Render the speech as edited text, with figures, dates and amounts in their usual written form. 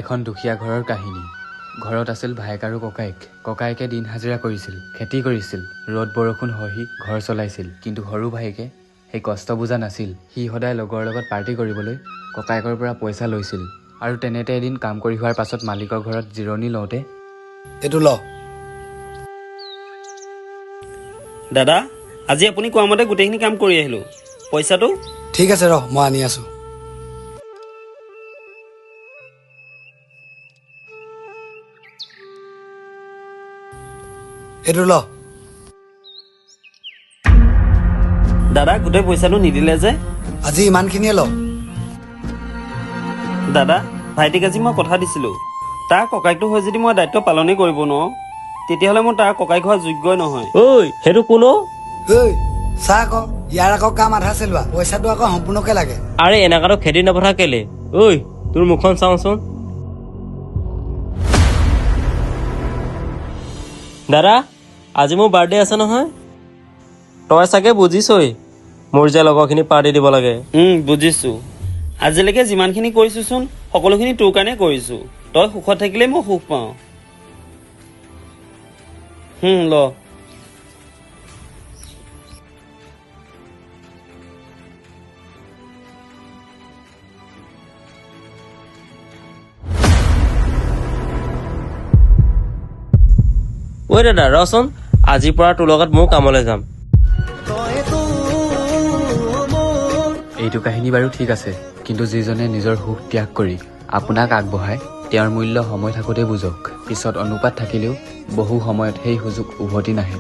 এখন দুখীয়া ঘৰৰ কাহিনী। ঘৰত আছিল ভায়েক আৰু ককায়েক। ককায়েকে দিন হাজিৰা কৰিছিল, খেতি কৰিছিল, ৰ'দ বৰষুণ সহি ঘৰ চলাইছিল। কিন্তু সৰু ভায়েকে সেই কষ্ট বুজা নাছিল। সি সদায় লগৰ লগত পাৰ্টি কৰিবলৈ ককায়েকৰ পৰা পইচা লৈছিল। আৰু তেনেতে এদিন কাম কৰি হোৱাৰ পাছত মালিকৰ ঘৰত জিৰণি লওঁতে এইটো ল। দাদা, আজি আপুনি কোৱা মতে গোটেইখিনি কাম কৰি আহিলোঁ। পইচাটো? ঠিক আছে, ৰ মই আনি আছো। এইটো ল। দাদা, গোটেই পইচাটো নিদিলে যে? আজি ইমানখিনিয়ে ল। দাদা, ভাইটিক আজি মই কথা দিছিলোঁ। তাৰ ককাইকটো হৈ যদি মই দায়িত্ব পালনেই কৰিব নোৱাৰোঁ, তেতিয়াহ'লে মই তাৰ ককাইক হোৱা যোগ্যই নহয়। ঐ সেইটো কোন? ঐ চা আকৌ, ইয়াৰ আকৌ কাম আধা চেলোৱা, পইচাটো আকৌ সম্পূৰ্ণকে লাগে। আৰে এনেকাতো খেদি নপঠা কেলে? ঐ তোৰ মুখখন চাওঁচোন। দাদা, আজি মোৰ বাৰ্থডে আছে নহয়। তই চাগে বুজিছই মোৰ যে লগৰখিনি পাৰ্টি দিব লাগে। বুজিছোঁ। আজিলৈকে যিমানখিনি কৰিছোঁচোন সকলোখিনি তোৰ কাৰণে কৰিছোঁ। তই সুখত থাকিলেই মই সুখ পাওঁ। ল। ঐ দাদা ৰচোন, আজিৰ পৰা তোৰ লগত ময়ো কামলৈ যাম। এইটো কাহিনী বাৰু ঠিক আছে, কিন্তু যিজনে নিজৰ সুখ ত্যাগ কৰি আপোনাক আগবঢ়ায় তেওঁৰ মূল্য সময় থাকোঁতে বুজক। পিছত অনুপাত থাকিলেও বহু সময়ত সেই সুযোগ উভতি নাহে।